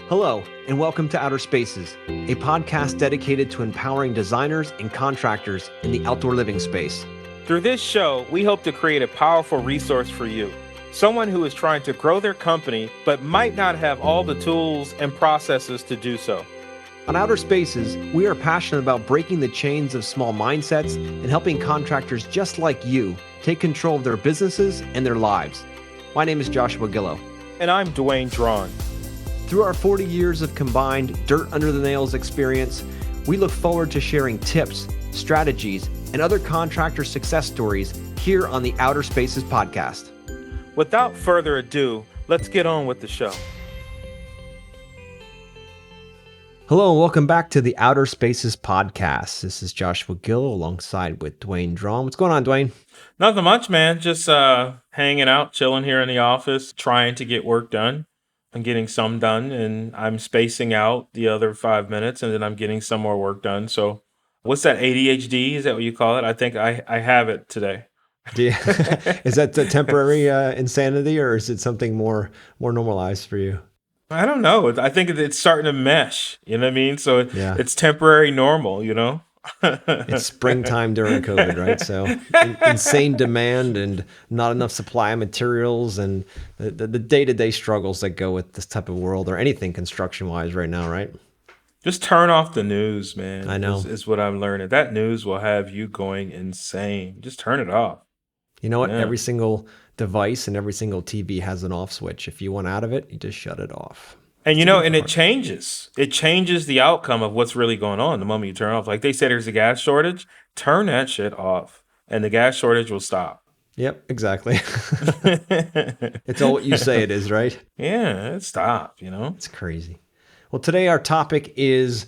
Hello, and welcome to Outer Spaces, a podcast dedicated to empowering designers and contractors in the outdoor living space. Through this show, we hope to create a powerful resource for you. Someone who is trying to grow their company, but might not have all the tools and processes to do so. On Outer Spaces, we are passionate about breaking the chains of small mindsets and helping contractors just like you take control of their businesses and their lives. My name is Joshua Gillow. And I'm Duane. Through our 40 years of combined dirt under the nails experience, we look forward to sharing tips, strategies, and other contractor success stories here on the Outer Spaces podcast. Without further ado, let's get on with the show. Hello and welcome back to the Outer Spaces podcast. This is Joshua Gillow alongside with Duane. What's going on, Duane? Nothing much, man. Just hanging out, chilling here in the office, trying to get work done. I'm getting some done, and I'm spacing out the other 5 minutes, and then I'm getting some more work done. So what's that, ADHD? Is that what you call it? I think I have it today. Is that the temporary insanity, or is it something more normalized for you? I don't know. I think it's starting to mesh. You know what I mean? So It's temporary normal, you know? It's springtime during COVID, right? So insane demand and not enough supply of materials and the day-to-day struggles that go with this type of world or anything construction-wise right now, right? Just turn off the news, man. I know. Is what I'm learning. That news will have you going insane. Just turn it off. You know what? Yeah. Every single device and every single TV has an off switch. If you want out of it, you just shut it off. And it changes. It changes the outcome of what's really going on the moment you turn it off. Like they said, there's a gas shortage. Turn that shit off, and the gas shortage will stop. Yep, exactly. It's all what you say it is, right? Yeah, it stopped, you know? It's crazy. Well, today our topic is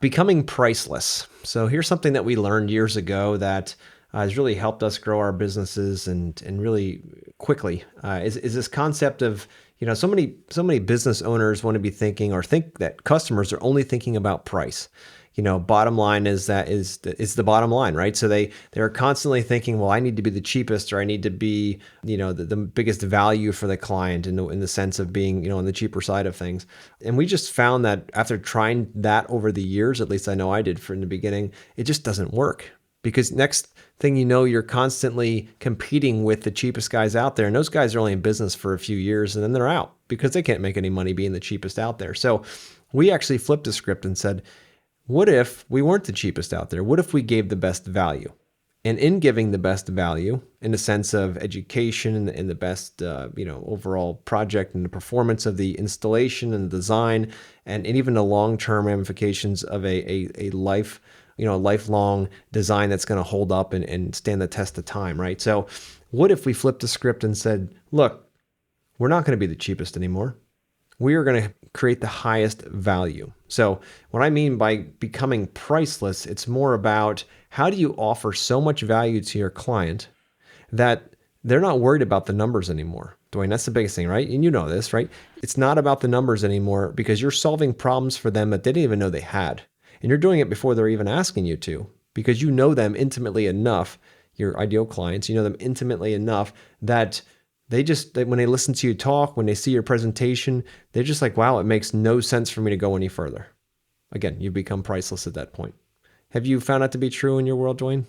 becoming priceless. So here's something that we learned years ago that has really helped us grow our businesses and really quickly is this concept of, so many business owners want to be thinking or think that customers are only thinking about price. Bottom line is the bottom line, right? So they're constantly thinking, well, I need to be the cheapest, or I need to be, the biggest value for the client in the sense of being, on the cheaper side of things. And we just found that after trying that over the years, at least I know I did from the beginning, it just doesn't work. Because next thing you know, you're constantly competing with the cheapest guys out there. And those guys are only in business for a few years and then they're out because they can't make any money being the cheapest out there. So we actually flipped the script and said, what if we weren't the cheapest out there? What if we gave the best value? And in giving the best value, in the sense of education and the best, overall project and the performance of the installation and the design, and even the long-term ramifications of a lifelong design that's going to hold up and stand the test of time, right? So what if we flipped the script and said, look, we're not going to be the cheapest anymore. We are going to create the highest value. So what I mean by becoming priceless, it's more about how do you offer so much value to your client that they're not worried about the numbers anymore. Duane, that's the biggest thing, right? And you know this, right? It's not about the numbers anymore because you're solving problems for them that they didn't even know they had. And you're doing it before they're even asking you to, because you know them intimately enough, your ideal clients, you know them intimately enough that when they listen to you talk, when they see your presentation, they're just like, wow, it makes no sense for me to go any further. Again, you become priceless at that point. Have you found that to be true in your world, Duane?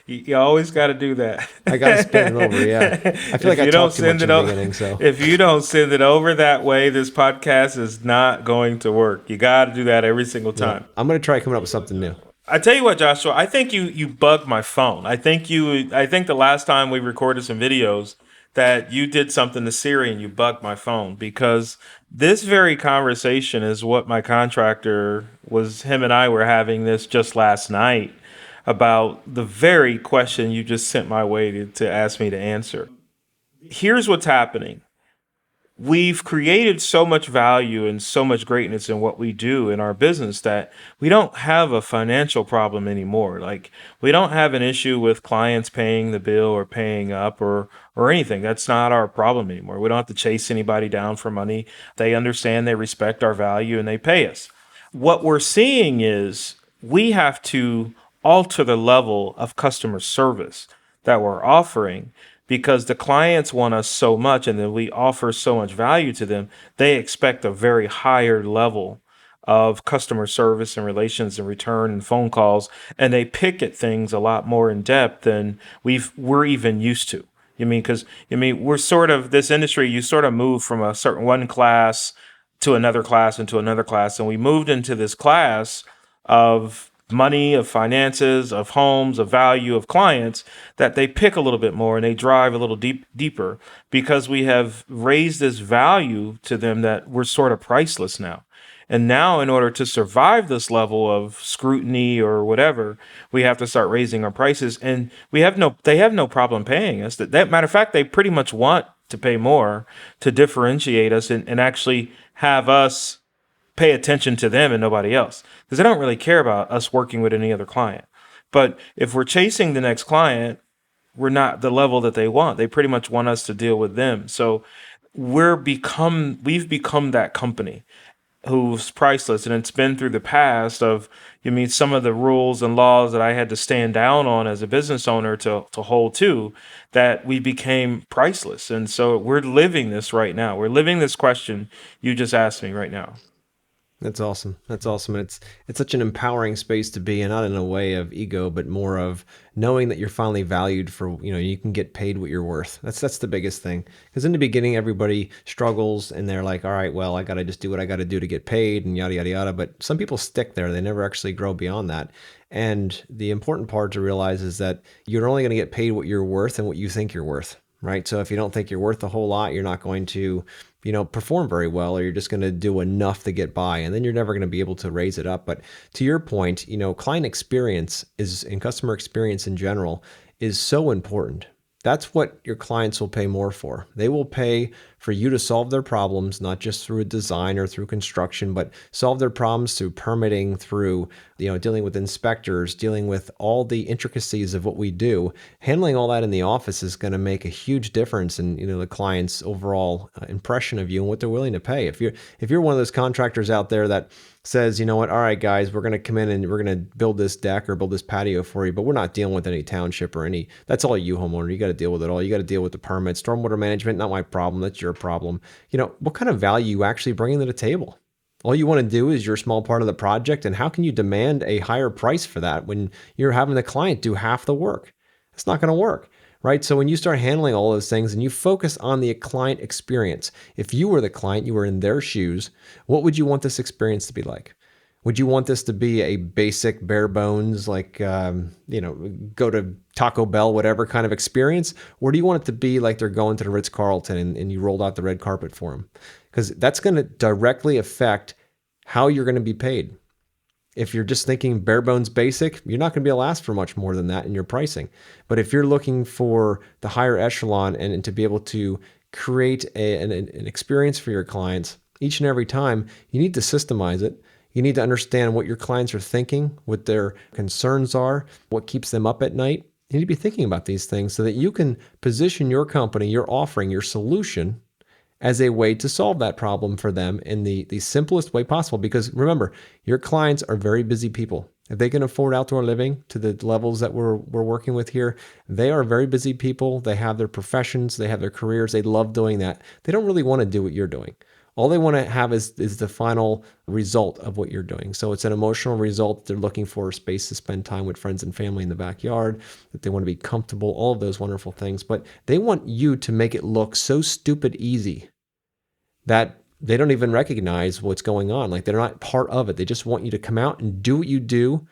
You always got to do that. I got to spin it over, yeah. I feel like I talked too much in the beginning. So if you don't send it over that way, this podcast is not going to work. You got to do that every single time. Yeah. I'm going to try coming up with something new. I tell you what, Joshua, I think you bugged my phone. I think the last time we recorded some videos that you did something to Siri and you bugged my phone, because this very conversation is what my contractor him and I were having this just last night about the very question you just sent my way to ask me to answer. Here's what's happening. We've created so much value and so much greatness in what we do in our business that we don't have a financial problem anymore. Like, we don't have an issue with clients paying the bill or paying up or anything. That's not our problem anymore. We don't have to chase anybody down for money. They understand, they respect our value, and they pay us. What we're seeing is we have to alter the level of customer service that we're offering, because the clients want us so much and then we offer so much value to them. They expect a very higher level of customer service and relations and return and phone calls, and they pick at things a lot more in depth than we're even used to. You mean because we're sort of this industry. You sort of move from a certain one class to another class into another class, and we moved into this class of money, of finances, of homes, of value, of clients that they pick a little bit more and they drive a little deeper because we have raised this value to them that we're sort of priceless now. And now, in order to survive this level of scrutiny or whatever, we have to start raising our prices. And they have no problem paying us. That matter of fact, they pretty much want to pay more to differentiate us and actually have us pay attention to them and nobody else, because they don't really care about us working with any other client. But if we're chasing the next client, we're not the level that they want. They pretty much want us to deal with them. So we've become that company who's priceless. And it's been through the past of, some of the rules and laws that I had to stand down on as a business owner to hold to, that we became priceless. And so we're living this right now. We're living this question you just asked me right now. That's awesome. That's awesome. And it's such an empowering space to be in, not in a way of ego, but more of knowing that you're finally valued for, you can get paid what you're worth. That's the biggest thing. Because in the beginning, everybody struggles and they're like, all right, well, I got to just do what I got to do to get paid and yada, yada, yada. But some people stick there. They never actually grow beyond that. And the important part to realize is that you're only going to get paid what you're worth and what you think you're worth. Right. So if you don't think you're worth a whole lot, you're not going to, perform very well, or you're just going to do enough to get by. And then you're never going to be able to raise it up. But to your point, client experience and customer experience in general is so important. That's what your clients will pay more for. They will pay for you to solve their problems, not just through a design or through construction, but solve their problems through permitting, through, dealing with inspectors, dealing with all the intricacies of what we do. Handling all that in the office is going to make a huge difference in, the client's overall impression of you and what they're willing to pay. If you're one of those contractors out there that says, you know what, all right, guys, we're going to come in and we're going to build this deck or build this patio for you, but we're not dealing with any township or that's all you, homeowner. You got to deal with it all. You got to deal with the permits, stormwater management, not my problem. That's your problem. What kind of value you actually bringing to the table? All you want to do is your small part of the project. And how can you demand a higher price for that when you're having the client do half the work? It's not going to work. Right? So when you start handling all those things and you focus on the client experience, if you were the client, you were in their shoes, what would you want this experience to be like? Would you want this to be a basic bare bones, like, go to Taco Bell, whatever kind of experience? Or do you want it to be like they're going to the Ritz-Carlton and you rolled out the red carpet for them? Because that's going to directly affect how you're going to be paid. If you're just thinking bare bones basic, you're not going to be able to ask for much more than that in your pricing. But if you're looking for the higher echelon and to be able to create an experience for your clients each and every time, you need to systemize it. You need to understand what your clients are thinking, what their concerns are, what keeps them up at night. You need to be thinking about these things so that you can position your company, your offering, your solution as a way to solve that problem for them in the simplest way possible. Because remember, your clients are very busy people. If they can afford outdoor living to the levels that we're working with here, they are very busy people. They have their professions, they have their careers. They love doing that. They don't really want to do what you're doing. All they want to have is the final result of what you're doing. So it's an emotional result. They're looking for a space to spend time with friends and family in the backyard, that they want to be comfortable, all of those wonderful things. But they want you to make it look so stupid easy that they don't even recognize what's going on. Like, they're not part of it. They just want you to come out and do what you do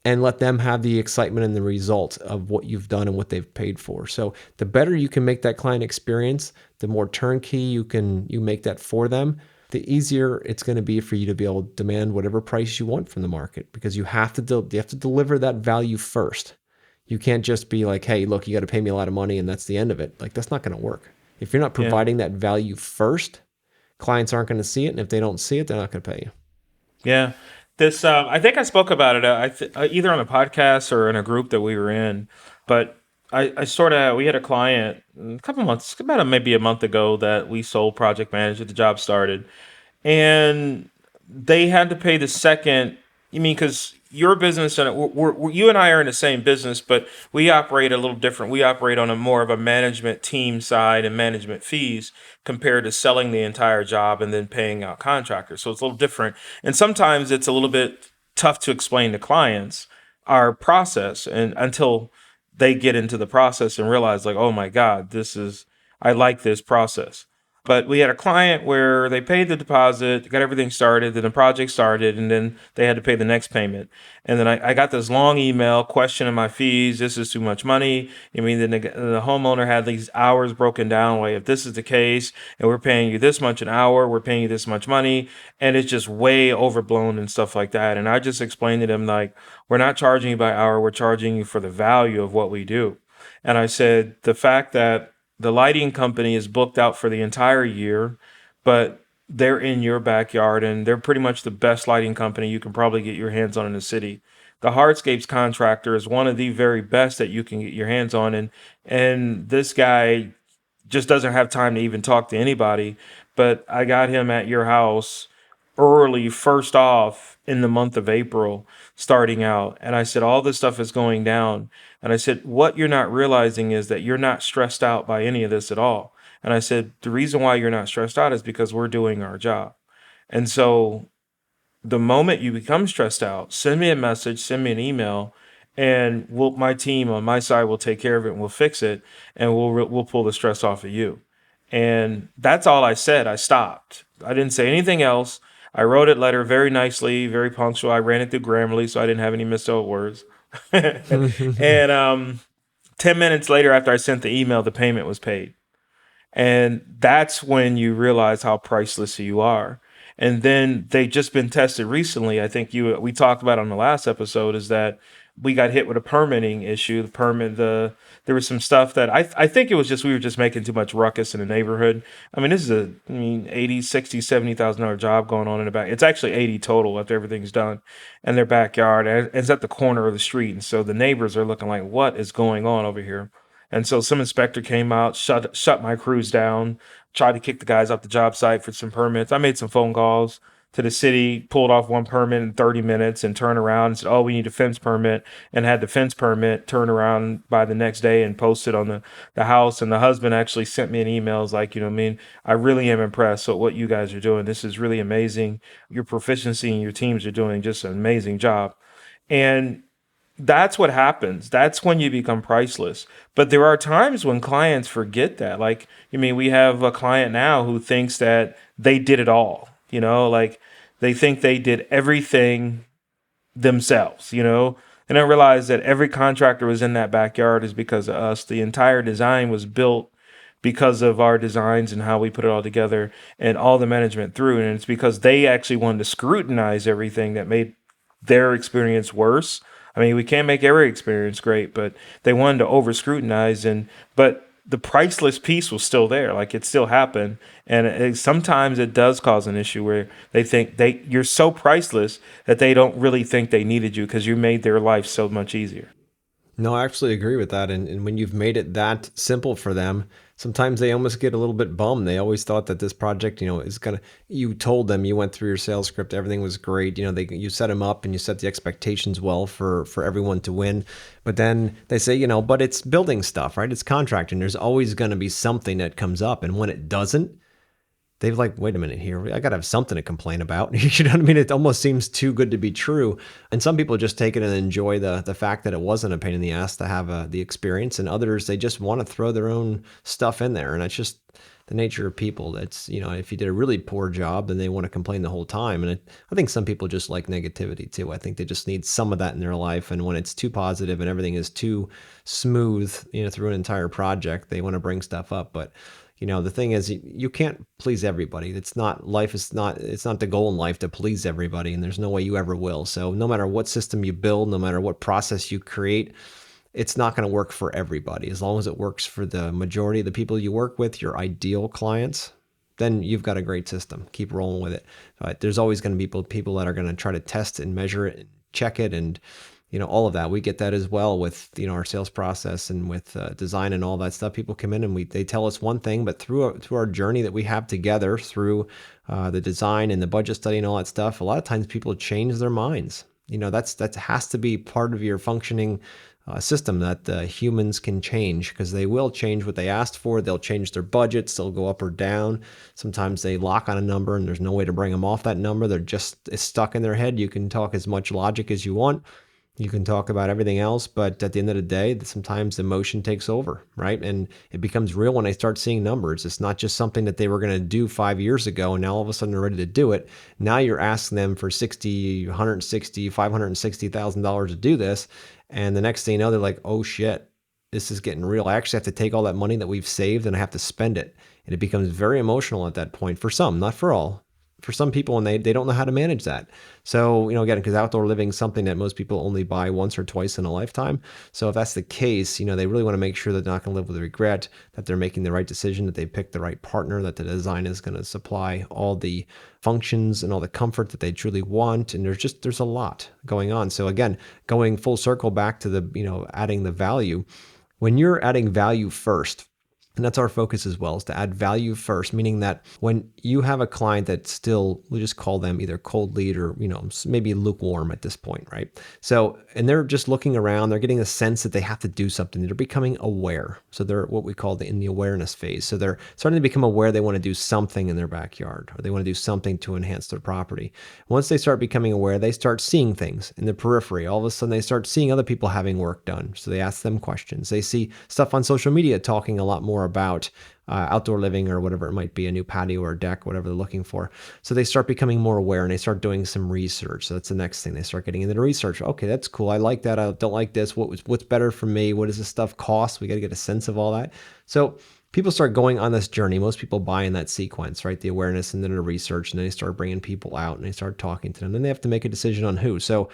and let them have the excitement and the result of what you've done and what they've paid for. So the better you can make that client experience, the more turnkey you make that for them, the easier it's going to be for you to be able to demand whatever price you want from the market, because you have to deliver that value first. You can't just be like, hey, look, you got to pay me a lot of money and that's the end of it. Like, that's not going to work. If you're not providing that value first, clients aren't going to see it. And if they don't see it, they're not going to pay you. Yeah. This, I think I spoke about it either on a podcast or in a group that we were in, but we had a client a couple months, maybe a month ago, that we sold project manager. The job started, and they had to pay the second You mean because your business and you and I are in the same business, but we operate a little different. We operate on a more of a management team side and management fees compared to selling the entire job and then paying out contractors. So it's a little different. And sometimes it's a little bit tough to explain to clients our process and until they get into the process and realize like, oh my God, I like this process. But we had a client where they paid the deposit, got everything started, then the project started, and then they had to pay the next payment. And then I got this long email questioning my fees. This is too much money. I mean, the homeowner had these hours broken down. Like, if this is the case, and we're paying you this much an hour, we're paying you this much money, and it's just way overblown and stuff like that. And I just explained to them, like, we're not charging you by hour, we're charging you for the value of what we do. And I said, the fact that the lighting company is booked out for the entire year, but they're in your backyard and they're pretty much the best lighting company you can probably get your hands on in the city. The Hardscapes contractor is one of the very best that you can get your hands on, and this guy just doesn't have time to even talk to anybody. But I got him at your house early, first off in the month of April, starting out. And I said, all this stuff is going down. And I said, what you're not realizing is that you're not stressed out by any of this at all. And I said, the reason why you're not stressed out is because we're doing our job. And so the moment you become stressed out, send me a message, send me an email, and my team on my side will take care of it and we'll fix it and we'll pull the stress off of you. And that's all I said. I stopped. I didn't say anything else. I wrote it letter very nicely, very punctual. I ran it through Grammarly so I didn't have any misspelled words. And 10 minutes later, after I sent the email, the payment was paid. And that's when you realize how priceless you are. And then they just been tested recently. I think we talked about on the last episode is that we got hit with a permitting issue. There was some stuff that I think it was just we were just making too much ruckus in the neighborhood. I mean, this is 80, 60, $70,000 job going on in the back. It's actually 80 total after everything's done in their backyard. And it's at the corner of the street. And so the neighbors are looking like, what is going on over here? And so some inspector came out, shut my crews down, tried to kick the guys off the job site for some permits. I made some phone calls to the city, pulled off one permit in 30 minutes and turned around and said, oh, we need a fence permit, and had the fence permit turned around by the next day and posted on the house. And the husband actually sent me an email. Was like, I really am impressed with what you guys are doing. This is really amazing. Your proficiency and your teams are doing just an amazing job. And that's what happens. That's when you become priceless. But there are times when clients forget that. Like, we have a client now who thinks that they did it all, like they think they did everything themselves, and I realized that every contractor was in that backyard is because of us. The entire design was built because of our designs and how we put it all together and all the management through. And it's because they actually wanted to scrutinize everything that made their experience worse. I mean, we can't make every experience great, but they wanted to over scrutinize, but the priceless piece was still there. Like, it still happened. And sometimes it does cause an issue where they think you're so priceless that they don't really think they needed you because you made their life so much easier. No, I absolutely agree with that. And when you've made it that simple for them, sometimes they almost get a little bit bummed. They always thought that this project, is you told them, you went through your sales script, everything was great. You set them up and you set the expectations well for everyone to win. But then they say, but it's building stuff, right? It's contracting. There's always going to be something that comes up. And when it doesn't, they've like, wait a minute here, I got to have something to complain about. You know what I mean? It almost seems too good to be true. And some people just take it and enjoy the fact that it wasn't a pain in the ass to have the experience. And others, they just want to throw their own stuff in there. And it's just the nature of people. That's, if you did a really poor job, then they want to complain the whole time. And I think some people just like negativity too. I think they just need some of that in their life. And when it's too positive and everything is too smooth, through an entire project, they want to bring stuff up. But the thing is, you can't please everybody. It's not the goal in life to please everybody, and there's no way you ever will. So no matter what system you build, no matter what process you create, it's not going to work for everybody. As long as it works for the majority of the people you work with, your ideal clients, then you've got a great system. Keep rolling with it. But there's always going to be people that are going to try to test and measure it and check it and all of that. We get that as well with, our sales process and with design and all that stuff. People come in and they tell us one thing, but through our journey that we have together, through the design and the budget study and all that stuff, a lot of times people change their minds. That has to be part of your functioning system, that humans can change, because they will change what they asked for. They'll change their budgets. They'll go up or down. Sometimes they lock on a number and there's no way to bring them off that number. They're just it's stuck in their head. You can talk as much logic as you want. You can talk about everything else, but at the end of the day, sometimes emotion takes over, right? And it becomes real when they start seeing numbers. It's not just something that they were going to do 5 years ago, and now all of a sudden they're ready to do it. Now you're asking them for 60, 160, $560,000 to do this, and the next thing you know, they're like, "Oh shit, this is getting real. I actually have to take all that money that we've saved and I have to spend it." And it becomes very emotional at that point for some, not for all. For some people, and they don't know how to manage that. So, again, because outdoor living is something that most people only buy once or twice in a lifetime. So if that's the case, they really want to make sure that they're not going to live with regret, that they're making the right decision, that they picked the right partner, that the design is going to supply all the functions and all the comfort that they truly want. And there's a lot going on. So again, going full circle back to the, adding the value, when you're adding value first, and that's our focus as well, is to add value first, meaning that when you have a client that's still, we'll just call them either cold lead or, maybe lukewarm at this point, right? So, and they're just looking around, they're getting a sense that they have to do something. They're becoming aware. So they're what we call in the awareness phase. So they're starting to become aware they want to do something in their backyard, or they want to do something to enhance their property. Once they start becoming aware, they start seeing things in the periphery. All of a sudden they start seeing other people having work done. So they ask them questions. They see stuff on social media talking a lot more about outdoor living or whatever it might be, a new patio or a deck, whatever they're looking for. So they start becoming more aware and they start doing some research. So that's the next thing. They start getting into the research. Okay, that's cool. I like that. I don't like this. What's better for me? What does this stuff cost? We got to get a sense of all that. So people start going on this journey. Most people buy in that sequence, right? The awareness and then the research, and then they start bringing people out and they start talking to them. Then they have to make a decision on who. So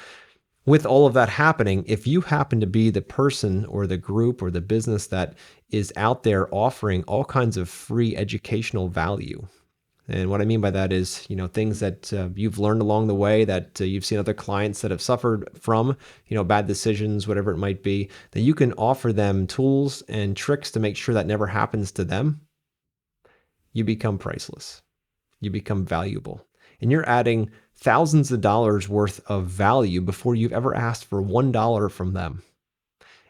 with all of that happening, if you happen to be the person or the group or the business that is out there offering all kinds of free educational value, and what I mean by that is, things that you've learned along the way, that you've seen other clients that have suffered from, bad decisions, whatever it might be, that you can offer them tools and tricks to make sure that never happens to them, you become priceless. You become valuable. And you're adding thousands of dollars worth of value before you've ever asked for $1 from them.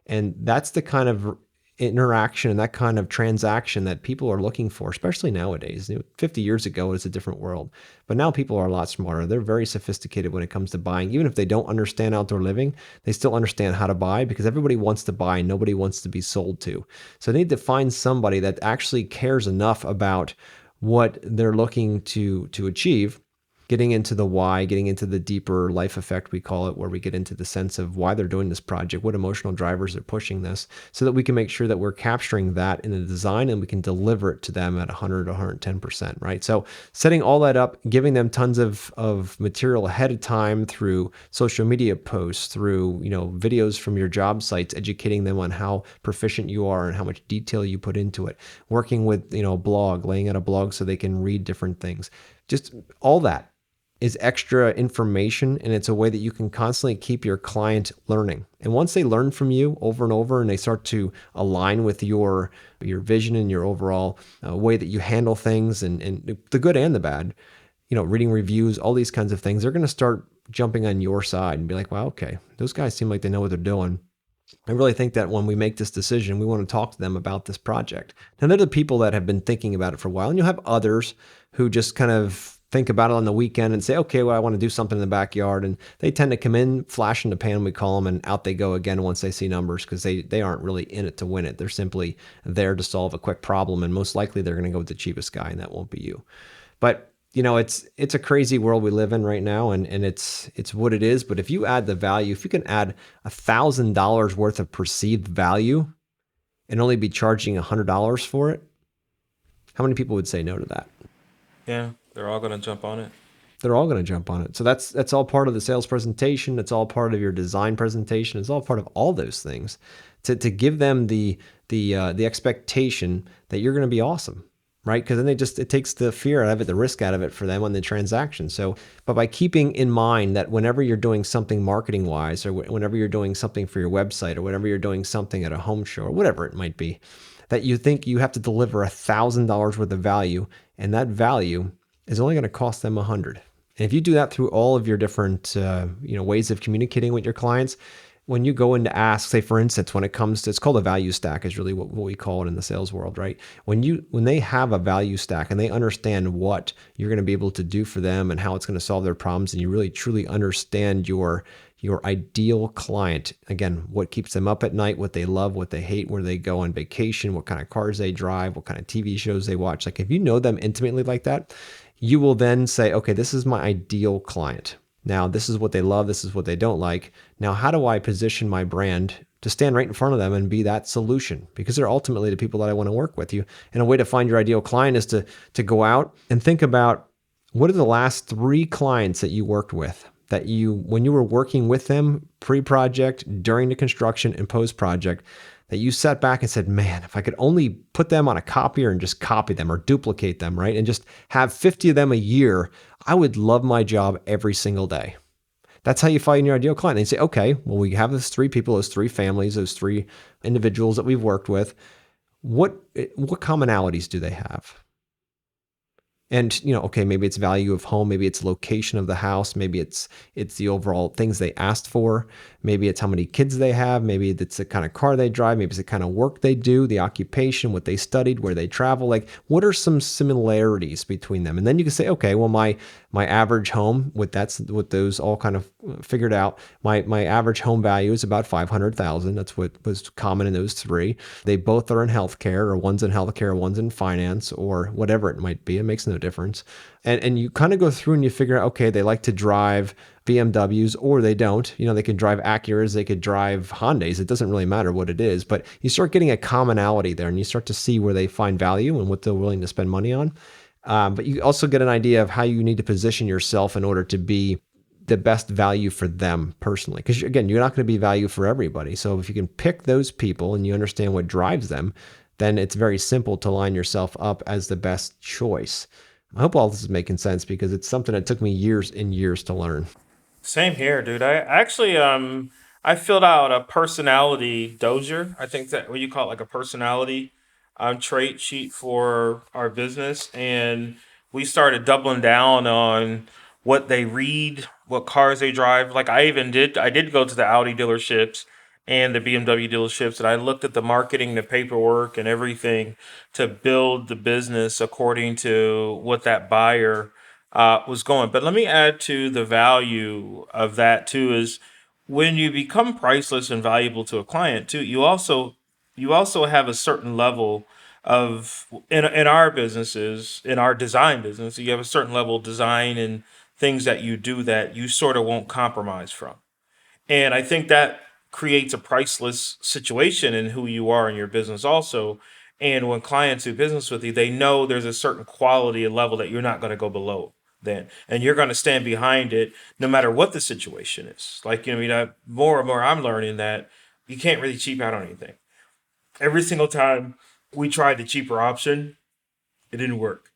And that's the kind of interaction and that kind of transaction that people are looking for, especially nowadays. 50 years ago, it's a different world. But now people are a lot smarter. They're very sophisticated when it comes to buying. Even if they don't understand outdoor living, they still understand how to buy, because everybody wants to buy. Nobody wants to be sold to. So they need to find somebody that actually cares enough about what they're looking to achieve, getting into the why, getting into the deeper life effect, we call it, where we get into the sense of why they're doing this project, what emotional drivers are pushing this, so that we can make sure that we're capturing that in the design and we can deliver it to them at 100, 110%, right? So setting all that up, giving them tons of material ahead of time through social media posts, through, videos from your job sites, educating them on how proficient you are and how much detail you put into it, working with, a blog, laying out a blog so they can read different things. Just all that is extra information, and it's a way that you can constantly keep your client learning. And once they learn from you over and over and they start to align with your vision and your overall way that you handle things, and the good and the bad, reading reviews, all these kinds of things, they're going to start jumping on your side and be like, wow, okay, those guys seem like they know what they're doing. I really think that when we make this decision, we want to talk to them about this project. Now, they're the people that have been thinking about it for a while, and you'll have others who just kind of think about it on the weekend and say, okay, well, I want to do something in the backyard. And they tend to come in, flash in the pan, we call them, and out they go again once they see numbers, because they aren't really in it to win it. They're simply there to solve a quick problem. And most likely they're going to go with the cheapest guy, and that won't be you. But it's a crazy world we live in right now, and it's what it is. But if you add the value, if you can add $1,000 worth of perceived value and only be charging $100 for it, how many people would say no to that? Yeah, they're all going to jump on it. They're all going to jump on it. So that's all part of the sales presentation. It's all part of your design presentation. It's all part of all those things to give them the expectation that you're going to be awesome, right? Because then it takes the fear out of it, the risk out of it for them on the transaction. So, but by keeping in mind that whenever you're doing something marketing wise, or whenever you're doing something for your website, or whenever you're doing something at a home show, or whatever it might be, that you think you have to deliver $1,000 worth of value, and that value is only going to cost them $100. And if you do that through all of your different ways of communicating with your clients, when you go in to ask, say for instance, when it comes to, it's called a value stack is really what we call it in the sales world, right? When they have a value stack and they understand what you're going to be able to do for them and how it's going to solve their problems, and you really truly understand your ideal client, again, what keeps them up at night, what they love, what they hate, where they go on vacation, what kind of cars they drive, what kind of TV shows they watch. Like if you know them intimately like that, you will then say, okay, this is my ideal client. Now, this is what they love. This is what they don't like. Now, how do I position my brand to stand right in front of them and be that solution? Because they're ultimately the people that I want to work with you. And a way to find your ideal client is to go out and think about, what are the last 3 clients that you worked with that when you were working with them pre-project, during the construction, and post-project, that you sat back and said, man, if I could only put them on a copier and just copy them or duplicate them, right? And just have 50 of them a year, I would love my job every single day. That's how you find your ideal client. And you say, okay, well, we have those 3 people, those 3 families, those 3 individuals that we've worked with. What commonalities do they have? And okay, maybe it's value of home, maybe it's location of the house, maybe it's the overall things they asked for, maybe it's how many kids they have, maybe it's the kind of car they drive, maybe it's the kind of work they do, the occupation, what they studied, where they travel. Like, what are some similarities between them? And then you can say, okay, well, my average home, with those all kind of figured out, my average home value is about 500,000. That's what was common in those 3. They both are in healthcare, or one's in healthcare, or one's in finance, or whatever it might be. It makes no difference. And you kind of go through and you figure out, okay, they like to drive BMWs, or they don't. They could drive Acuras, they could drive Hondas. It doesn't really matter what it is, but you start getting a commonality there, and you start to see where they find value and what they're willing to spend money on. But you also get an idea of how you need to position yourself in order to be the best value for them personally. Because again, you're not going to be value for everybody. So if you can pick those people and you understand what drives them, then it's very simple to line yourself up as the best choice. I hope all this is making sense, because it's something that took me years and years to learn. Same here, dude. I actually I filled out a personality dozier. I think that what you call it, like a personality trait sheet for our business, and we started doubling down on what they read, what cars they drive. Like I did go to the Audi dealerships and the BMW dealerships, and I looked at the marketing, the paperwork, and everything to build the business according to what that buyer was going. But let me add to the value of that too is when you become priceless and valuable to a client too, you also have a certain level of in our businesses, in our design business, you have a certain level of design and things that you do that you sort of won't compromise from. And I think that creates a priceless situation in who you are in your business also. And when clients do business with you, they know there's a certain quality and level that you're not going to go below then. And you're going to stand behind it no matter what the situation is. Like, more and more I'm learning that you can't really cheap out on anything. Every single time we tried the cheaper option, it didn't work,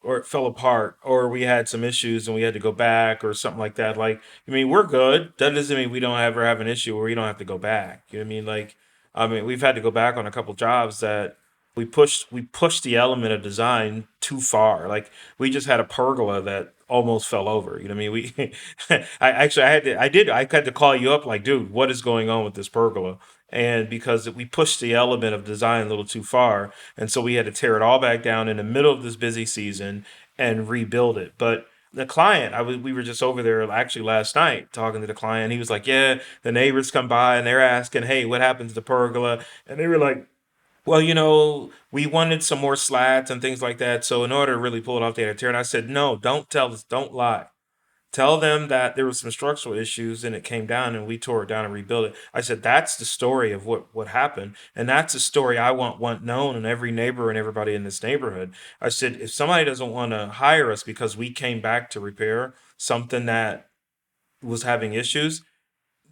or it fell apart, or we had some issues and we had to go back or something like that. Like, we're good. That doesn't mean we don't ever have an issue where we don't have to go back. You know what I mean? Like, we've had to go back on a couple jobs that we pushed the element of design too far. Like, we just had a pergola that almost fell over. You know what I mean? We, I had to call you up like, dude, what is going on with this pergola? And because we pushed the element of design a little too far, and so we had to tear it all back down in the middle of this busy season and rebuild it. But the client, we were just over there actually last night talking to the client. He was like, "Yeah, the neighbors come by and they're asking, hey, what happened to the pergola?" And they were like, "Well, we wanted some more slats and things like that. So in order to really pull it off, they had to tear." And I said, "No, don't tell us, don't lie. Tell them that there was some structural issues and it came down and we tore it down and rebuilt it." I said, "That's the story of what happened. And that's the story I want known in every neighbor and everybody in this neighborhood." I said, "If somebody doesn't want to hire us because we came back to repair something that was having issues,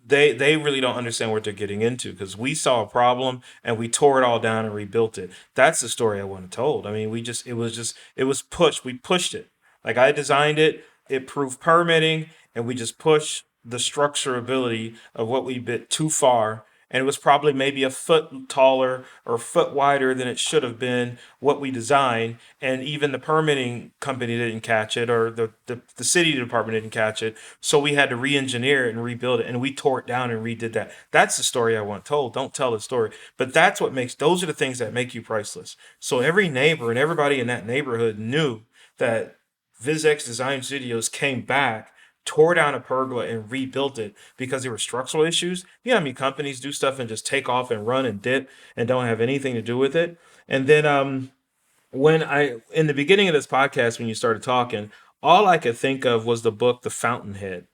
they really don't understand what they're getting into, because we saw a problem and we tore it all down and rebuilt it." That's the story I want told. It was pushed. We pushed it. Like, I designed it, it proved permitting, and we just pushed the structurability of what we bit too far. and it was probably maybe a foot taller or a foot wider than it should have been what we designed, and even the permitting company didn't catch it, or the city department didn't catch it, so we had to re-engineer it and rebuild it, and we tore it down and redid that. That's the story I want told. Don't tell the story, but that's what makes, those are the things that make you priceless. So every neighbor and everybody in that neighborhood knew that VizX Design Studios came back, tore down a pergola and rebuilt it because there were structural issues. You know how many companies do stuff and just take off and run and dip and don't have anything to do with it? And then when I, in the beginning of this podcast, when you started talking, all I could think of was the book The Fountainhead,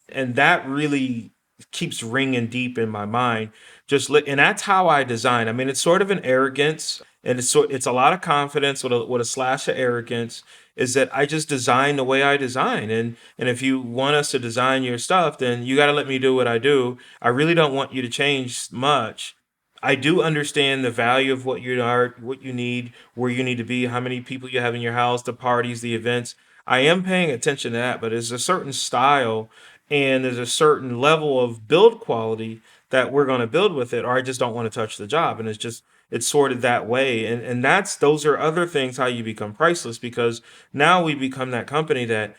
and that really keeps ringing deep in my mind. And that's how I design. I mean, it's sort of an arrogance, and it's a lot of confidence with a slash of arrogance. Is that I just design the way I design, and if you want us to design your stuff, then you got to let me do what I do. I really don't want you to change much. I do understand the value of what you are, what you need, where you need to be, how many people you have in your house, the parties, the events. I am paying attention to that, but there's a certain style and there's a certain level of build quality that we're going to build with it, or I just don't want to touch the job. And it's sorted that way. And those are other things how you become priceless, because now we become that company that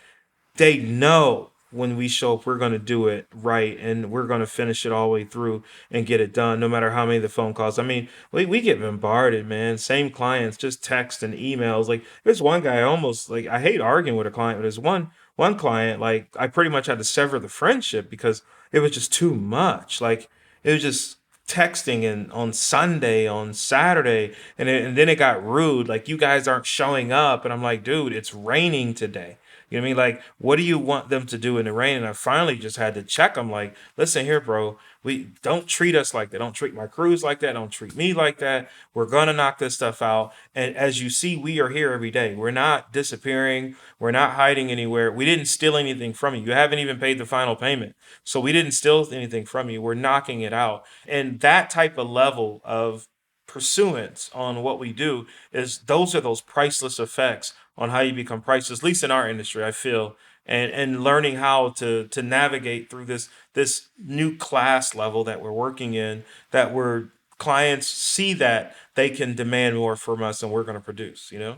they know when we show up, we're going to do it right, and we're going to finish it all the way through and get it done, no matter how many of the phone calls. I mean, we get bombarded, man. Same clients, just text and emails. Like, there's one guy, I almost, like, I hate arguing with a client, but there's one client, like, I pretty much had to sever the friendship because it was just too much. Like, it was just texting and on Sunday, on Saturday, and then it got rude. Like, you guys aren't showing up, and I'm like, dude, it's raining today. You know what I mean? Like, what do you want them to do in the rain? And I finally just had to check them. Like, listen here, bro. We don't treat us like that. Don't treat my crews like that. Don't treat me like that. We're gonna knock this stuff out. And as you see, we are here every day. We're not disappearing. We're not hiding anywhere. We didn't steal anything from you. You haven't even paid the final payment. So we didn't steal anything from you. We're knocking it out. And that type of level of pursuance on what we do is, those are those priceless effects on how you become priceless, at least in our industry, I feel, and learning how to navigate through this new class level that we're working in, that where clients see that they can demand more from us and we're going to produce, you know?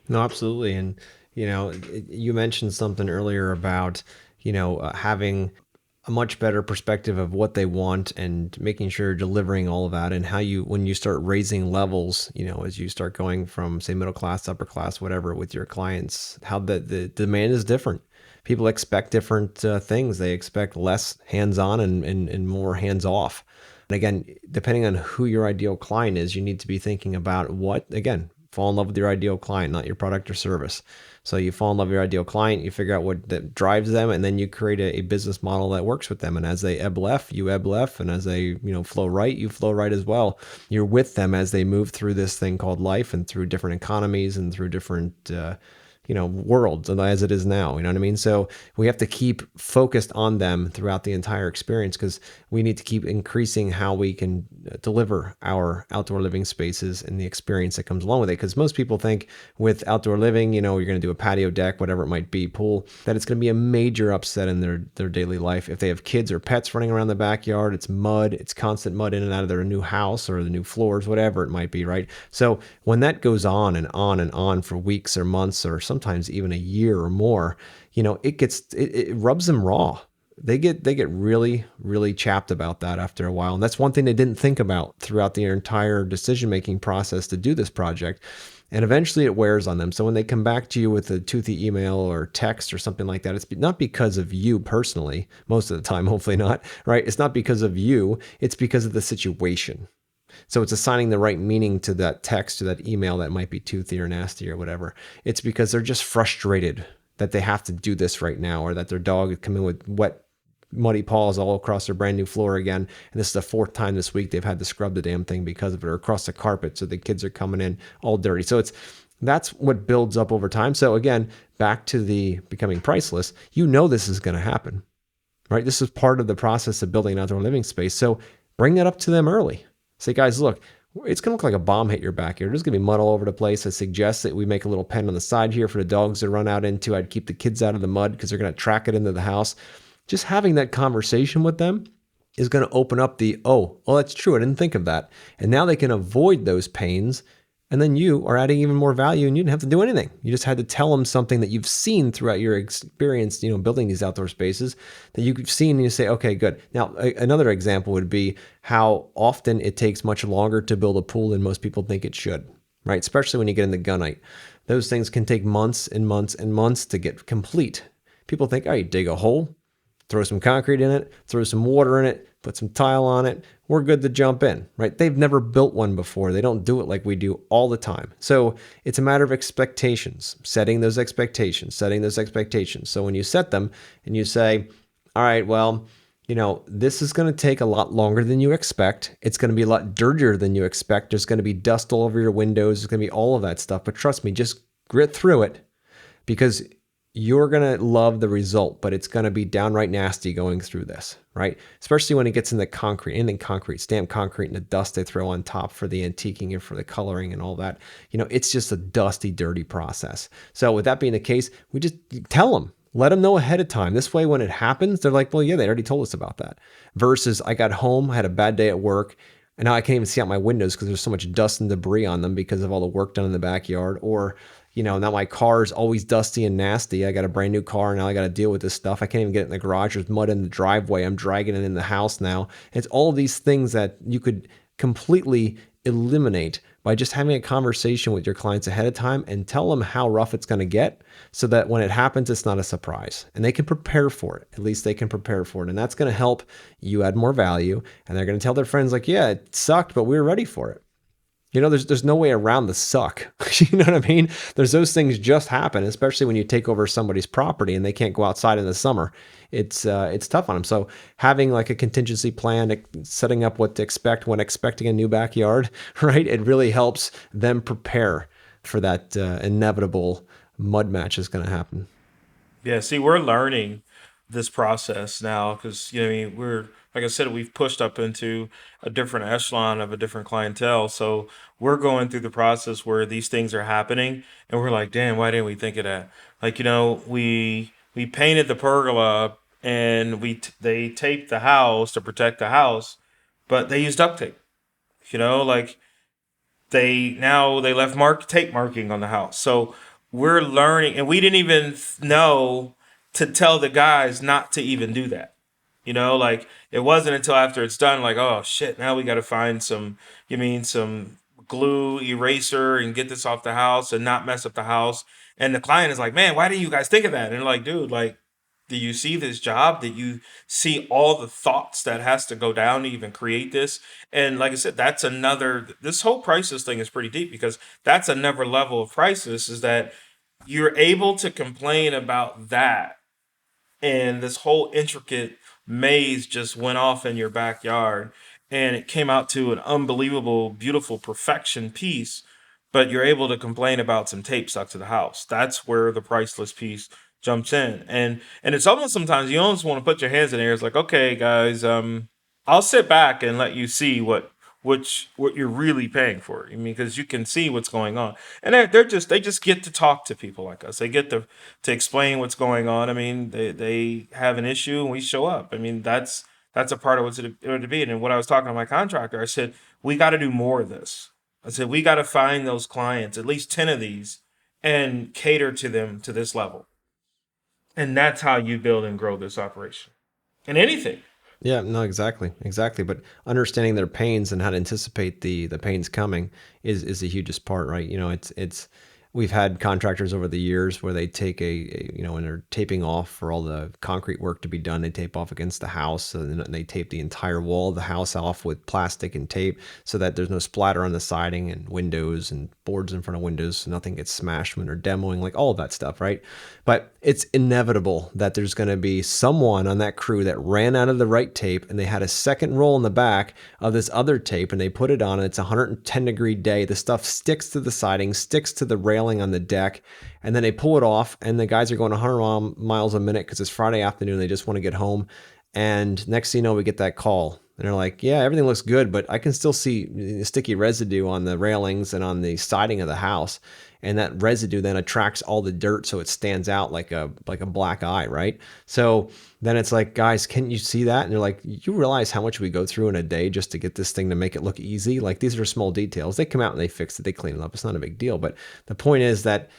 No, absolutely. And, you mentioned something earlier about, having a much better perspective of what they want and making sure you're delivering all of that, and how when you start raising levels, as you start going from, say, middle class, upper class, whatever, with your clients, how the demand is different. People expect different things. They expect less hands-on and more hands-off. And again, depending on who your ideal client is, you need to be thinking about what, again, fall in love with your ideal client, not your product or service. So you fall in love with your ideal client, you figure out what that drives them, and then you create a business model that works with them. And as they ebb left, you ebb left, and as they flow right, you flow right as well. You're with them as they move through this thing called life, and through different economies, and through different worlds, as it is now. You know what I mean? So we have to keep focused on them throughout the entire experience, because we need to keep increasing how we can deliver our outdoor living spaces and the experience that comes along with it. Because most people think with outdoor living, you're going to do a patio deck, whatever it might be, pool, that it's going to be a major upset in their daily life. If they have kids or pets running around the backyard, it's mud, it's constant mud in and out of their new house or the new floors, whatever it might be, right? So when that goes on and on and on for weeks or months, or sometimes even a year or more, it rubs them raw. They get really, really chapped about that after a while. And that's one thing they didn't think about throughout the entire decision-making process to do this project. And eventually it wears on them. So when they come back to you with a toothy email or text or something like that, it's not because of you personally, most of the time, hopefully not, right? It's not because of you, it's because of the situation. So it's assigning the right meaning to that text, to that email that might be toothy or nasty or whatever. It's because they're just frustrated that they have to do this right now, or that their dog had come in with wet, muddy paws all across their brand new floor again. And this is the fourth time this week they've had to scrub the damn thing because of it, or across the carpet. So the kids are coming in all dirty. So that's what builds up over time. So again, back to the becoming priceless, this is going to happen, right? This is part of the process of building an outdoor living space. So bring that up to them early. Say, guys, look, it's going to look like a bomb hit your backyard. There's going to be mud all over the place. I suggest that we make a little pen on the side here for the dogs to run out into. I'd keep the kids out of the mud because they're going to track it into the house. Just having that conversation with them is going to open up the, oh, well, that's true. I didn't think of that. And now they can avoid those pains. And then you are adding even more value and you didn't have to do anything. You just had to tell them something that you've seen throughout your experience, building these outdoor spaces that you've seen and you say, okay, good. Now, another example would be how often it takes much longer to build a pool than most people think it should, right? Especially when you get into gunite. Those things can take months and months and months to get complete. People think, oh, you dig a hole, throw some concrete in it, throw some water in it, put some tile on it, we're good to jump in, right? They've never built one before. They don't do it like we do all the time. So it's a matter of expectations, setting those expectations. So when you set them and you say, all right, well, this is going to take a lot longer than you expect. It's going to be a lot dirtier than you expect. There's going to be dust all over your windows. There's going to be all of that stuff. But trust me, just grit through it because you're going to love the result, but it's going to be downright nasty going through this, right? Especially when it gets into concrete, anything concrete, stamped concrete, and the dust they throw on top for the antiquing and for the coloring and all that. It's just a dusty, dirty process. So with that being the case, we just tell them, let them know ahead of time. This way, when it happens, they're like, well, yeah, they already told us about that. Versus I got home, had a bad day at work, and now I can't even see out my windows because there's so much dust and debris on them because of all the work done in the backyard. Or now my car is always dusty and nasty. I got a brand new car and now I got to deal with this stuff. I can't even get it in the garage. There's mud in the driveway. I'm dragging it in the house now. It's all these things that you could completely eliminate by just having a conversation with your clients ahead of time and tell them how rough it's going to get so that when it happens, it's not a surprise and they can prepare for it. At least they can prepare for it. And that's going to help you add more value. And they're going to tell their friends like, yeah, it sucked, but we were ready for it. There's no way around the suck. You know what I mean? There's those things just happen, especially when you take over somebody's property and they can't go outside in the summer. It's tough on them. So having like a contingency plan, setting up what to expect when expecting a new backyard, right? It really helps them prepare for that inevitable mud match is going to happen. Yeah, see, we're learning this process now because we're like I said, we've pushed up into a different echelon of a different clientele. So we're going through the process where these things are happening, and we're like, damn, why didn't we think of that? Like we painted the pergola and they taped the house to protect the house, but they used duct tape. Like they left tape marking on the house. So we're learning, and we didn't even know to tell the guys not to even do that. Like it wasn't until after it's done, like, oh shit, now we got to find some glue, eraser, and get this off the house and not mess up the house. And the client is like, man, why didn't you guys think of that? And they're like, dude, like, do you see this job? Did you see all the thoughts that has to go down to even create this? And like I said, this whole Priceless thing is pretty deep because that's another level of Priceless is that you're able to complain about that. And this whole intricate maze just went off in your backyard and it came out to an unbelievable, beautiful perfection piece. But you're able to complain about some tape stuck to the house. That's where the Priceless piece jumps in. And it's almost sometimes you almost want to put your hands in the air. It's like, okay, guys, I'll sit back and let you see what you're really paying for. I mean, because you can see what's going on, and they just get to talk to people like us. They get to explain what's going on. I mean, they have an issue and we show up. I mean, that's a part of what's it to be. And when I was talking to my contractor, I said we got to do more of this. I said we got to find those clients, at least 10 of these, and cater to them to this level. And that's how you build and grow this operation. And anything. Yeah, no, exactly. But understanding their pains and how to anticipate the pains coming is the hugest part, right? It's we've had contractors over the years where they take when they're taping off for all the concrete work to be done, they tape off against the house and then they tape the entire wall of the house off with plastic and tape so that there's no splatter on the siding and windows and boards in front of windows so nothing gets smashed when they're demoing, like all of that stuff, right? But it's inevitable that there's going to be someone on that crew that ran out of the right tape and they had a second roll in the back of this other tape and they put it on and it's a 110-degree day. The stuff sticks to the siding, sticks to the railing on the deck, and then they pull it off and the guys are going 100 miles a minute because it's Friday afternoon. They just want to get home. And next thing you know, we get that call. And they're like, yeah, everything looks good, but I can still see sticky residue on the railings and on the siding of the house. and that residue then attracts all the dirt so it stands out like a black eye, right? So then it's like, guys, can you see that? And they're like, you realize how much we go through in a day just to get this thing to make it look easy? Like, these are small details. They come out and they fix it, they clean it up. It's not a big deal. But the point is that,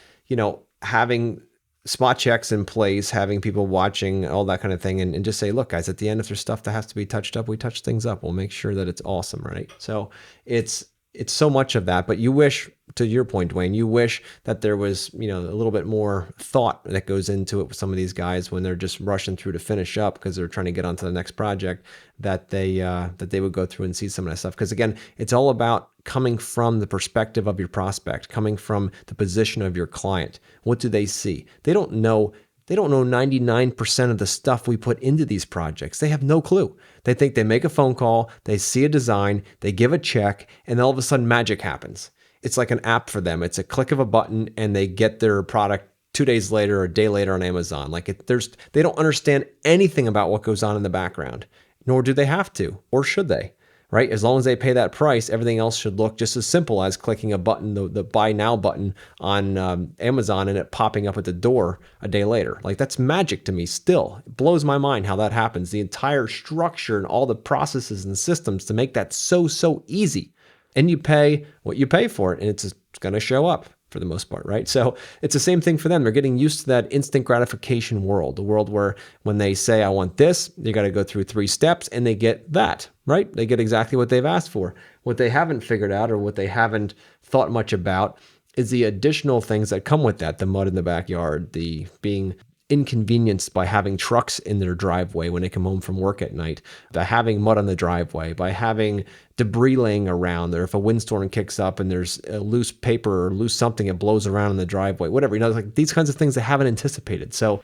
having spot checks in place, having people watching, all that kind of thing, and just say, look, guys, at the end, if there's stuff that has to be touched up, we touch things up. We'll make sure that it's awesome, right? So it's so much of that. But you wish, to your point, Duane, you wish that there was, a little bit more thought that goes into it with some of these guys when they're just rushing through to finish up because they're trying to get onto the next project, that they would go through and see some of that stuff. Because again, it's all about coming from the perspective of your prospect, coming from the position of your client. What do they see? They don't know 99% of the stuff we put into these projects. They have no clue. They think they make a phone call, they see a design, they give a check, and all of a sudden magic happens. It's like an app for them. It's a click of a button and they get their product 2 days later or a day later on Amazon. They don't understand anything about what goes on in the background, nor do they have to, or should they? Right? As long as they pay that price, everything else should look just as simple as clicking a button, the buy now button on Amazon, and it popping up at the door a day later. Like, that's magic to me still. It blows my mind how that happens. The entire structure and all the processes and systems to make that so easy. And you pay what you pay for it, and it's going to show up for the most part, right? So it's the same thing for them. They're getting used to that instant gratification world, the world where when they say, I want this, you got to go through 3 steps and they get that, right? They get exactly what they've asked for. What they haven't figured out, or what they haven't thought much about, is the additional things that come with that. The mud in the backyard, the being inconvenienced by having trucks in their driveway when they come home from work at night, by having mud on the driveway, by having debris laying around there. If a windstorm kicks up and there's a loose paper or loose something, it blows around in the driveway, whatever, like these kinds of things they haven't anticipated. So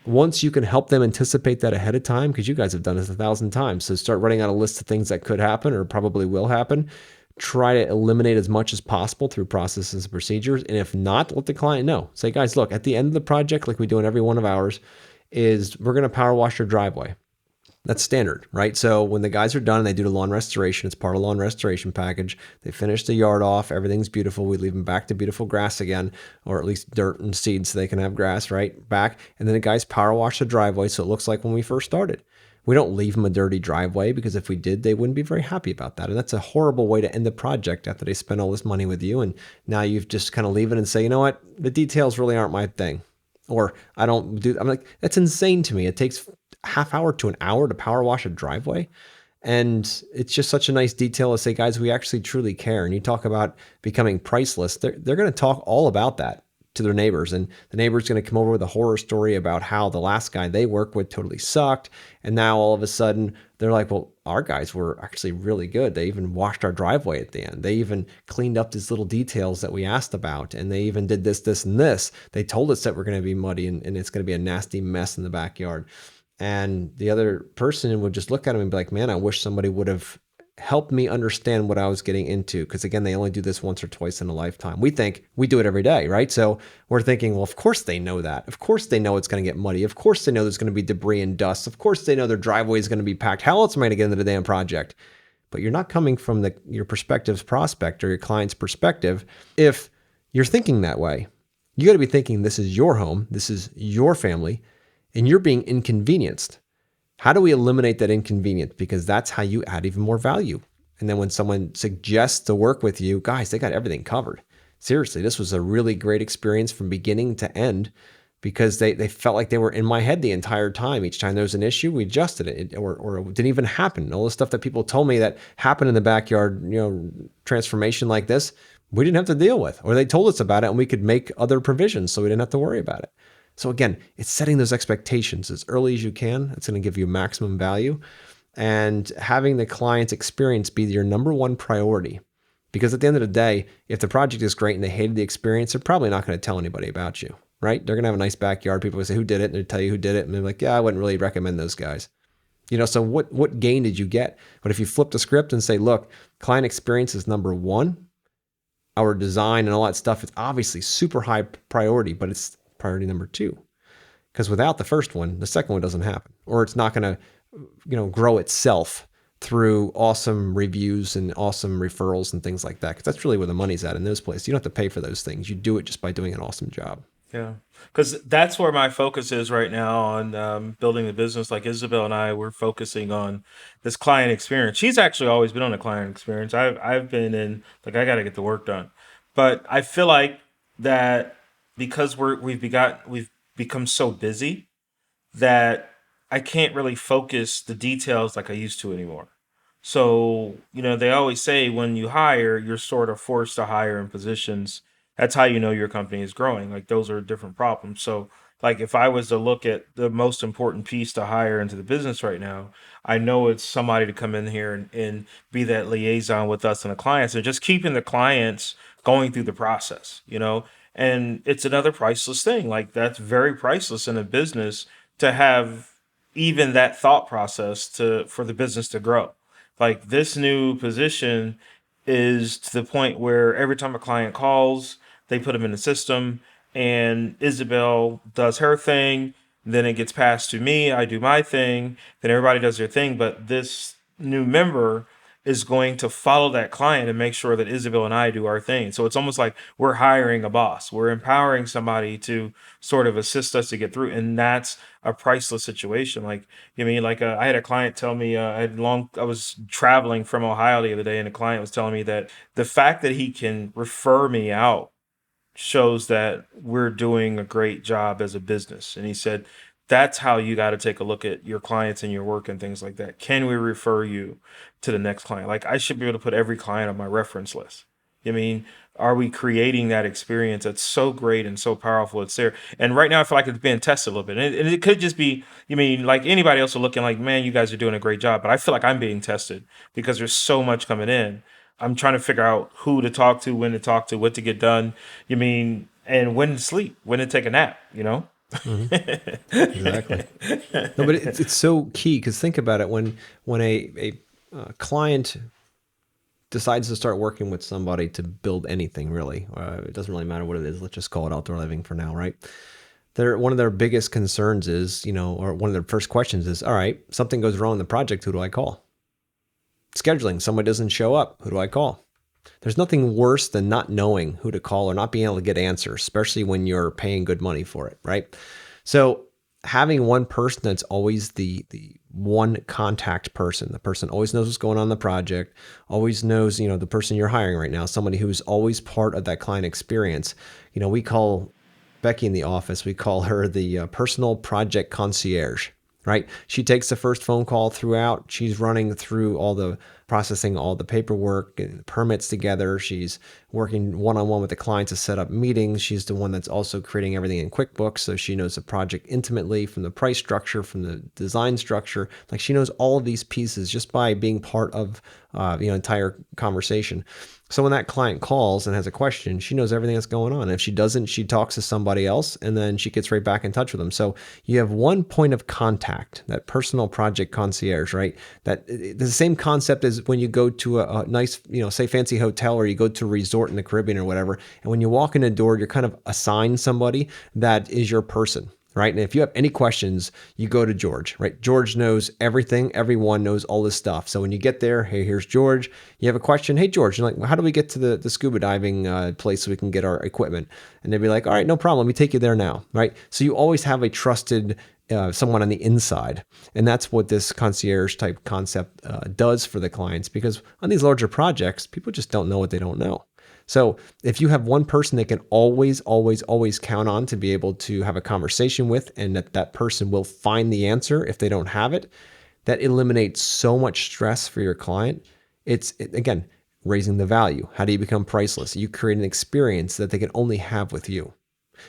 once you can help them anticipate that ahead of time, because you guys have done this 1,000 times, so start writing out a list of things that could happen or probably will happen. Try to eliminate as much as possible through processes and procedures. And if not, let the client know. Say, guys, look, at the end of the project, like we do in every one of ours, is we're going to power wash your driveway. That's standard, right? So when the guys are done and they do the lawn restoration, it's part of the lawn restoration package. They finish the yard off. Everything's beautiful. We leave them back to beautiful grass again, or at least dirt and seed so they can have grass, right? Back. And then the guys power wash the driveway so it looks like when we first started. We don't leave them a dirty driveway, because if we did, they wouldn't be very happy about that. And that's a horrible way to end the project after they spend all this money with you. And now you've just kind of leave it and say, you know what? The details really aren't my thing. Or I'm like, that's insane to me. It takes half hour to an hour to power wash a driveway. And it's just such a nice detail to say, guys, we actually truly care. And you talk about becoming priceless. They're going to talk all about that to their neighbors, and the neighbor's going to come over with a horror story about how the last guy they worked with totally sucked. And now all of a sudden they're like, well, our guys were actually really good. They even washed our driveway at the end. They even cleaned up these little details that we asked about. And they even did this, and this. They told us that we're going to be muddy and it's going to be a nasty mess in the backyard. And the other person would just look at him and be like, man, I wish somebody would have helped me understand what I was getting into. Because again, they only do this once or twice in a lifetime. We think we do it every day, right? So we're thinking, well, of course they know that. Of course they know it's going to get muddy. Of course they know there's going to be debris and dust. Of course they know their driveway is going to be packed. How else am I going to get into the damn project? But you're not coming from your prospective's prospect or your client's perspective. If you're thinking that way, you got to be thinking this is your home, this is your family, and you're being inconvenienced. How do we eliminate that inconvenience? Because that's how you add even more value. And then when someone suggests to work with you, guys, they got everything covered. Seriously, this was a really great experience from beginning to end, because they felt like they were in my head the entire time. Each time there was an issue, we adjusted it, or it didn't even happen. All the stuff that people told me that happened in the backyard, transformation like this, we didn't have to deal with, or they told us about it and we could make other provisions so we didn't have to worry about it. So again, it's setting those expectations as early as you can. It's going to give you maximum value, and having the client's experience be your number one priority. Because at the end of the day, if the project is great and they hated the experience, they're probably not going to tell anybody about you, right? They're going to have a nice backyard. People will say, who did it? And they'll tell you who did it. And they're like, yeah, I wouldn't really recommend those guys. So what gain did you get? But if you flip the script and say, look, client experience is number one, our design and all that stuff is obviously super high priority, but it's priority number two. Because without the first one, the second one doesn't happen, or it's not going to, grow itself through awesome reviews and awesome referrals and things like that. Because that's really where the money's at in those places. You don't have to pay for those things. You do it just by doing an awesome job. Yeah, because that's where my focus is right now on building the business. Like Isabel and I, we're focusing on this client experience. She's actually always been on the client experience. I've been in like I got to get the work done, but I feel like that because we've become so busy that I can't really focus the details like I used to anymore. So, they always say when you hire, you're sort of forced to hire in positions. That's how you know your company is growing. Like those are different problems. So, like if I was to look at the most important piece to hire into the business right now, I know it's somebody to come in here and be that liaison with us and the clients and just keeping the clients going through the process. And it's another priceless thing. Like that's very priceless in a business to have even that thought process to for the business to grow. Like this new position is to the point where every time a client calls, they put them in the system and Isabel does her thing. Then it gets passed to me. I do my thing. Then everybody does their thing. But this new member is going to follow that client and make sure that Isabel and I do our thing. So it's almost like we're hiring a boss. We're empowering somebody to sort of assist us to get through. And that's a priceless situation. Like, I had a client tell me, I was traveling from Ohio the other day, and a client was telling me that the fact that he can refer me out shows that we're doing a great job as a business. And he said, that's how you got to take a look at your clients and your work and things like that. Can we refer you to the next client? Like I should be able to put every client on my reference list. I mean, are we creating that experience that's so great and so powerful? It's there. And right now I feel like it's being tested a little bit. And it could just be, like anybody else are looking like, man, you guys are doing a great job. But I feel like I'm being tested because there's so much coming in. I'm trying to figure out who to talk to, when to talk to, what to get done. And when to sleep, when to take a nap. Hmm. Exactly. No, but it's so key because think about it when a client decides to start working with somebody to build anything really, it doesn't really matter what it is. Let's just call it outdoor living for now, right? One of their biggest concerns is, or one of their first questions is, all right, something goes wrong in the project. Who do I call? Scheduling. Somebody doesn't show up. Who do I call? There's nothing worse than not knowing who to call or not being able to get answers, especially when you're paying good money for it, right? So having one person that's always the one contact person, the person always knows what's going on in the project, always knows, the person you're hiring right now, somebody who's always part of that client experience. We call Becky in the office, we call her the personal project concierge, right? She takes the first phone call throughout. She's running through processing all the paperwork and permits together. She's working one-on-one with the clients to set up meetings. She's the one that's also creating everything in QuickBooks. So she knows the project intimately from the price structure, from the design structure. Like she knows all of these pieces just by being part of entire conversation. So when that client calls and has a question, she knows everything that's going on. If she doesn't, she talks to somebody else and then she gets right back in touch with them. So you have one point of contact, that personal project concierge, right? That the same concept as when you go to a nice, say fancy hotel or you go to a resort in the Caribbean or whatever. And when you walk in the door, you're kind of assigned somebody that is your person. Right. And if you have any questions, you go to George, right? George knows everything. Everyone knows all this stuff. So when you get there, hey, here's George. You have a question. Hey, George, you're like, well, how do we get to the scuba diving place so we can get our equipment? And they'd be like, all right, no problem. Let me take you there now. Right. So you always have a trusted someone on the inside. And that's what this concierge type concept does for the clients, because on these larger projects, people just don't know what they don't know. So if you have one person they can always, always, always count on to be able to have a conversation with, and that person will find the answer if they don't have it, that eliminates so much stress for your client. Again, raising the value. How do you become priceless? You create an experience that they can only have with you.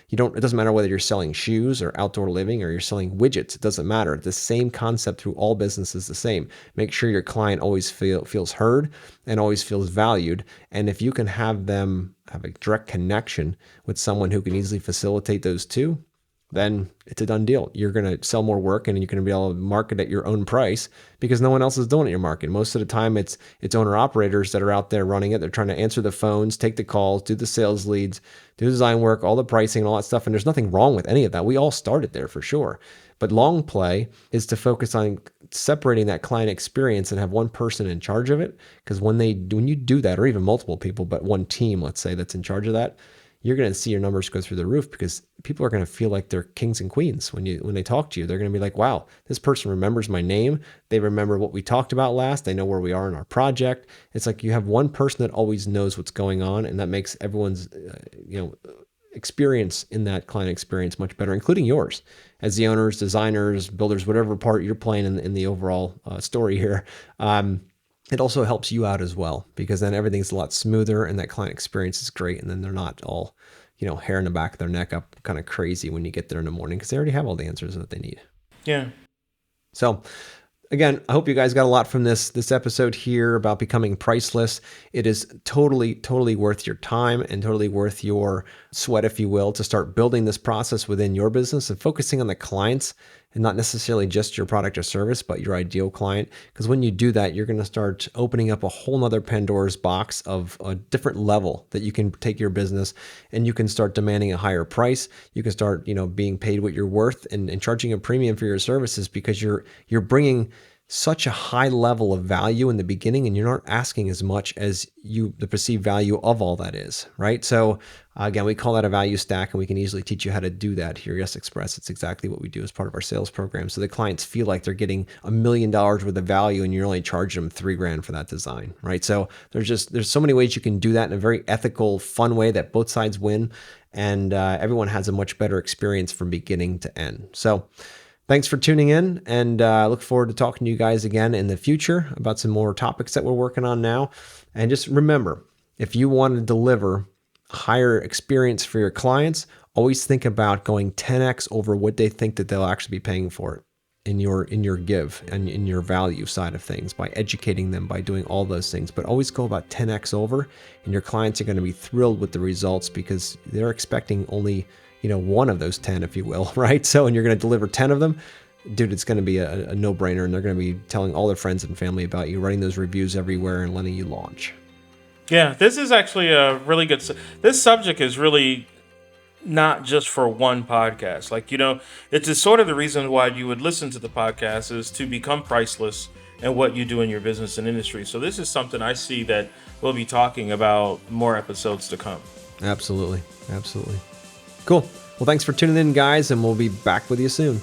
It doesn't matter whether you're selling shoes or outdoor living or you're selling widgets. It doesn't matter. The same concept through all businesses is the same. Make sure your client always feels heard and always feels valued. And if you can have them have a direct connection with someone who can easily facilitate those two, then it's a done deal. You're going to sell more work and you're going to be able to market at your own price because no one else is doing it in your market. Most of the time it's owner operators that are out there running it. They're trying to answer the phones, take the calls, do the sales leads, do the design work, all the pricing and all that stuff. And there's nothing wrong with any of that. We all started there for sure. But long play is to focus on separating that client experience and have one person in charge of it. Because when you do that, or even multiple people, but one team, let's say, that's in charge of that, you're going to see your numbers go through the roof because people are going to feel like they're kings and queens when they talk to you. They're going to be like, wow, this person remembers my name. They remember what we talked about last. They know where we are in our project. It's like you have one person that always knows what's going on, and that makes everyone's experience in that client experience much better, including yours as the owners, designers, builders, whatever part you're playing in the overall story here. It also helps you out as well because then everything's a lot smoother and that client experience is great. And then they're not all, hair in the back of their neck up kind of crazy when you get there in the morning because they already have all the answers that they need. Yeah. So again, I hope you guys got a lot from this episode here about becoming priceless. It is totally, totally worth your time and totally worth your sweat, if you will, to start building this process within your business and focusing on the clients and not necessarily just your product or service, but your ideal client. Because when you do that, you're going to start opening up a whole nother Pandora's box of a different level that you can take your business and you can start demanding a higher price. You can start, being paid what you're worth and charging a premium for your services because you're bringing such a high level of value in the beginning and you're not asking as much as the perceived value of all that is, right? So again, we call that a value stack and we can easily teach you how to do that here at Yes Express. It's exactly what we do as part of our sales program. So the clients feel like they're getting $1 million worth of value and you're only charging them $3,000 for that design, right? So there's so many ways you can do that in a very ethical, fun way that both sides win. And everyone has a much better experience from beginning to end. So thanks for tuning in, and I look forward to talking to you guys again in the future about some more topics that we're working on now. And just remember, if you want to deliver higher experience for your clients, always think about going 10x over what they think that they'll actually be paying for it in your give and in your value side of things by educating them, by doing all those things. But always go about 10x over, and your clients are going to be thrilled with the results because they're expecting only one of those 10, if you will, right? So, and you're going to deliver 10 of them, dude, it's going to be a no-brainer. And they're going to be telling all their friends and family about you, writing those reviews everywhere and letting you launch. Yeah, this is actually a really good, this subject is really not just for one podcast. Like, it's just sort of the reason why you would listen to the podcast is to become priceless in what you do in your business and industry. So this is something I see that we'll be talking about more episodes to come. Absolutely. Absolutely. Cool. Well, thanks for tuning in, guys, and we'll be back with you soon.